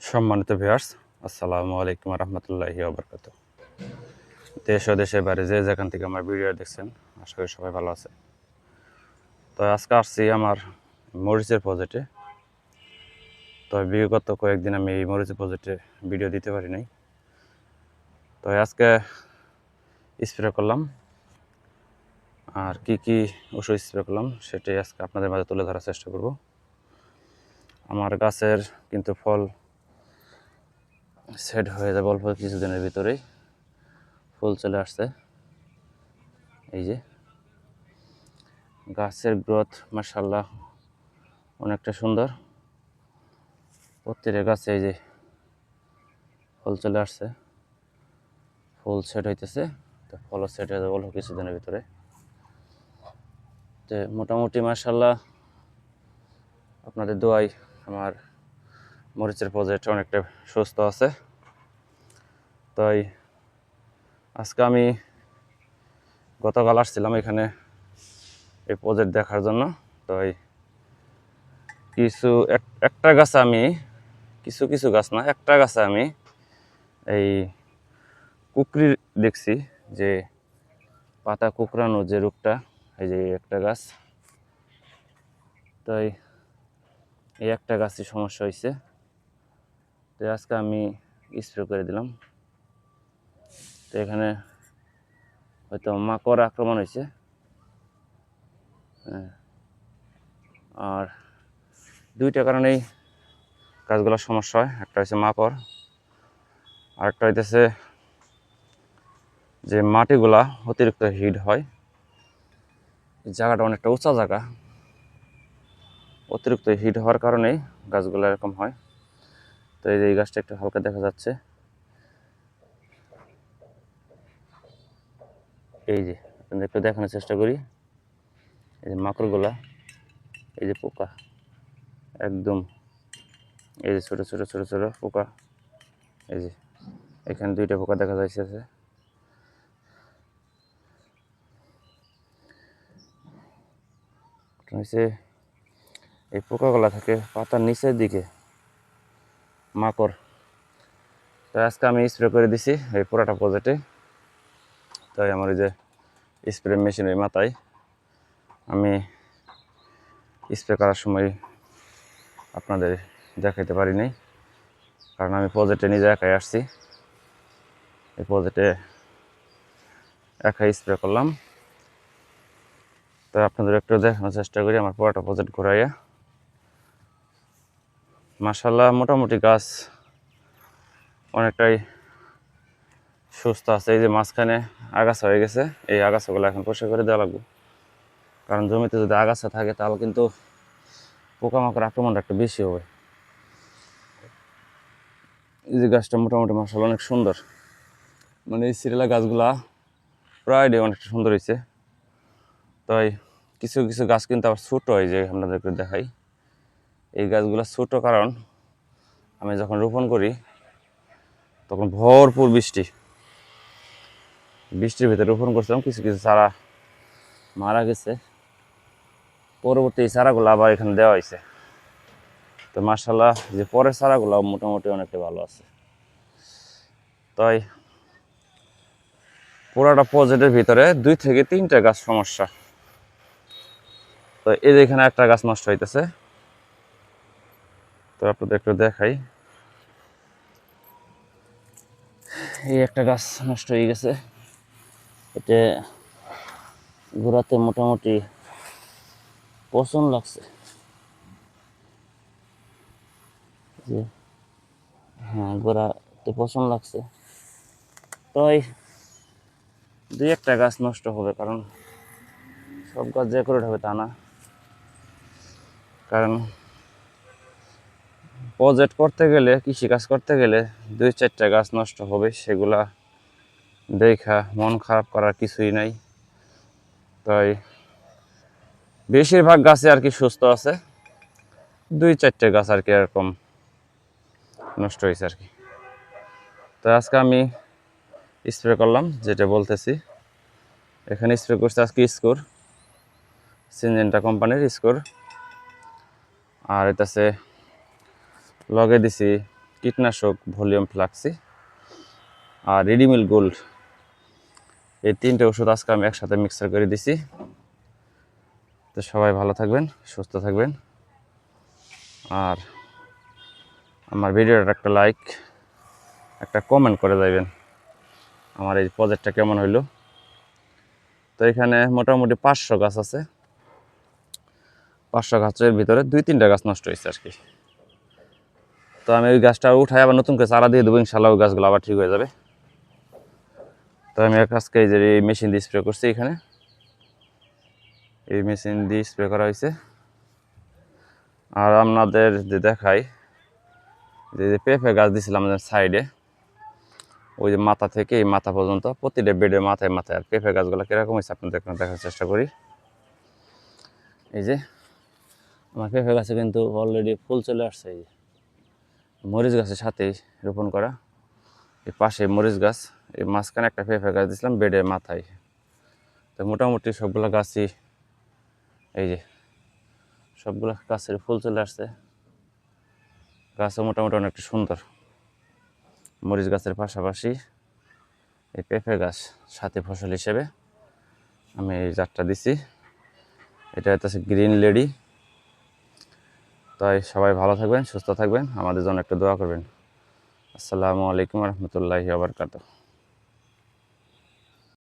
সম্মানিত ভিউয়ার্স, আসসালামু আলাইকুম রহমতুল্লাহি ওবরকাত। দেশ ও দেশের বাইরে যে যেখান থেকে আমার ভিডিও দেখছেন, আশা করি সবাই ভালো আছে। তো আজকে আসছি আমার মরিচের প্রজেক্টে। তো বিগত কয়েকদিন আমি এই মরিচের প্রজেক্টে ভিডিও দিতে পারি নাই। তো আজকে স্প্রে করলাম, আর কি কি ওষুধ স্প্রে করলাম সেটাই আজকে আপনাদের মাঝে তুলে ধরার চেষ্টা করব। আমার গাছের কিন্তু ফল সেট হয়ে যাবে অল্প কিছুদিনের ভিতরেই, ফুল চলে আসছে। এই যে গাছের গ্রোথ মাশাআল্লাহ অনেকটা সুন্দর। প্রত্যেকটা গাছে এই যে ফুল চলে আসছে, ফুল সেট হইতেছে। তো ফলও সেট হয়ে যাবে অল্প কিছুদিনের ভিতরে। তো মোটামুটি মাশাআল্লাহ আপনাদের দোয়ায় আমার মরিচের প্রজেক্ট অনেকটা সুস্থ আছে। তাই আজকে আমি গতকাল আসছিলাম এখানে এই প্রজেক্ট দেখার জন্য। তাই একটা গাছে আমি কিছু কিছু গাছ না, একটা গাছে আমি এই কুকরি দেখছি, যে পাতা কুকরানো যে রোগটা, এই যে একটা গাছ। তাই এই একটা গাছই সমস্যা হয়েছে। তো আজকে আমি স্প্রে করে দিলাম। তো এখানে হয়তো মাকড় আক্রমণ হয়েছে। আর দুইটা কারণেই গাছগুলোর সমস্যা হয়। একটা হচ্ছে মাকড়, আর একটা হইতেছে যে মাটিগুলা অতিরিক্ত হিট হয়। জায়গাটা অনেকটা উঁচা জায়গা, অতিরিক্ত হিট হওয়ার কারণেই গাছগুলো এরকম হয়। তো এই যে এই গাছটা একটু হালকা দেখা যাচ্ছে, এই যে আপনাদের একটু দেখানোর চেষ্টা করি। এই যে মাকড়গুলা, এই যে পোকা, একদম এই যে ছোট ছোট ছোট ছোট পোকা। এই যে এখানে দুইটা পোকা দেখা যাচ্ছে। হচ্ছে এই পোকাগুলা থাকে পাতার নিচের দিকে, মাকড়। তো আজকে আমি স্প্রে করে দিছি এই পুরাটা প্রজেক্টে। তাই আমার এই যে স্প্রে মেশিনের মাথায় আমি স্প্রে করার সময় আপনাদের দেখাইতে পারি নাই, কারণ আমি প্রজেক্টে নিজে একাই আসছি। এই প্রজেক্টে একাই স্প্রে করলাম। তো আপনাদের একটু দেখানোর চেষ্টা করি আমার পুরাটা প্রজেক্ট ঘুরাইয়া। মাশাআল্লাহ মোটামুটি গাছ অনেকটাই সুস্থ আছে। এই যে মাঝখানে আগাছা হয়ে গেছে, এই আগাছাগুলো এখন পরিষ্কার করে দেওয়া লাগবে, কারণ জমিতে যদি আগাছা থাকে তাহলে কিন্তু পোকামাকড় আক্রমণটা একটু বেশি হবে। এই যে গাছটা মোটামুটি মাশাআল্লাহ অনেক সুন্দর, মানে এই সিরিলা গাছগুলা প্রায় অনেকটা সুন্দর হয়েছে। তাই কিছু কিছু গাছ কিন্তু আবার ছোটো হয়, যে আপনাদেরকে দেখাই। এই গাছগুলো ছোটো কারণ আমি যখন রোপণ করি তখন ভরপুর বৃষ্টির ভিতরে রোপণ করছিলাম। কিছু কিছু চারা মারা গেছে, পরবর্তী এই চারাগুলো আবার এখানে দেওয়া হয়েছে। তো মাশাআল্লাহ যে পরের চারাগুলো মোটামুটি অনেকটা ভালো আছে। তাই পুরাটা প্রজেক্টের ভিতরে 2 থেকে 3টা গাছ সমস্যা। তো এই যে এখানে একটা গাছ নষ্ট হইতেছে, তো আপনাদের একটু দেখাই। এই একটা গাছ নষ্ট হয়ে গেছে, এটা গোড়াতে মোটামুটি পচন লাগছে। যে হ্যাঁ, গোড়াতে পচন লাগছে। তাই 2-1টা গাছ নষ্ট হবে, কারণ সব গাছ যে করে হবে তা না। কারণ প্রজেক্ট করতে গেলে, কৃষিকাজ করতে গেলে 2-4টা গাছ নষ্ট হবে, সেগুলা দেখা মন খারাপ করার কিছুই নাই। তাই বেশিরভাগ গাছে আর কি সুস্থ আছে, 2-4টে গাছ আর কি এরকম নষ্ট হয়েছে আর কি। তো আজকে আমি স্প্রে করলাম, যেটা বলতেছি এখানে স্প্রে করছে আজকে স্কোর, সিনজেন্টা কোম্পানির স্কোর। আর এটাছে লগে দিছি কীটনাশক ভলিউম ফ্লাক্সি আর রেডিমিল গোল্ড, এই 3টে ওষুধ আজকে আমি একসাথে মিক্সার করে দিছি। তো সবাই ভালো থাকবেন, সুস্থ থাকবেন, আর আমার ভিডিওটা একটা লাইক, একটা কমেন্ট করে যাবেন আমার এই প্রজেক্টটা কেমন হইলো। তো এখানে মোটামুটি 500 গাছ আছে, 500 গাছের ভিতরে 2-3টা গাছ নষ্ট হয়েছে আর কি। তো আমি ওই গাছটা উঠাই আবার নতুন করে চারা দিয়ে দেবো, ইনশাল্লাহ ওই গাছগুলো আবার ঠিক হয়ে যাবে। তো আমি আজকে এই যে এই মেশিন দিয়ে স্প্রে করছি, এখানে এই মেশিন দিয়ে স্প্রে করা হয়েছে। আর আপনাদের যে দেখাই, যে পেঁপে গাছ দিয়েছিলাম আমাদের সাইডে, ওই যে মাথা থেকে এই মাথা পর্যন্ত প্রতিটা বেডের মাথায় মাথায়, আর পেঁপে গাছগুলো কীরকম হয়েছে আপনাদের দেখার চেষ্টা করি। এই যে আমার পেঁপে গাছে কিন্তু অলরেডি ফুল চলে আসছে, এই মরিচ গাছের সাথেই রোপণ করা। এই পাশে মরিচ গাছ, এই মাঝখানে একটা পেঁপে গাছ দিয়েছিলাম বেডের মাথায়। তো মোটামুটি সবগুলো গাছই এই যে সবগুলো গাছের ফুল চলে আসছে, গাছও মোটামুটি অনেকটা সুন্দর। মরিচ গাছের পাশাপাশি এই পেঁপে গাছ সাথে ফসল হিসেবে আমি এই জাতটা দিছি, এটা হচ্ছে গ্রিন লেডি। তাই সবাই ভালো থাকবেন, সুস্থ থাকবেন, আমাদের জন্য একটু দোয়া করবেন। আসসালামু আলাইকুম রহমতুল্লাহি ওয়া বারাকাতুহু।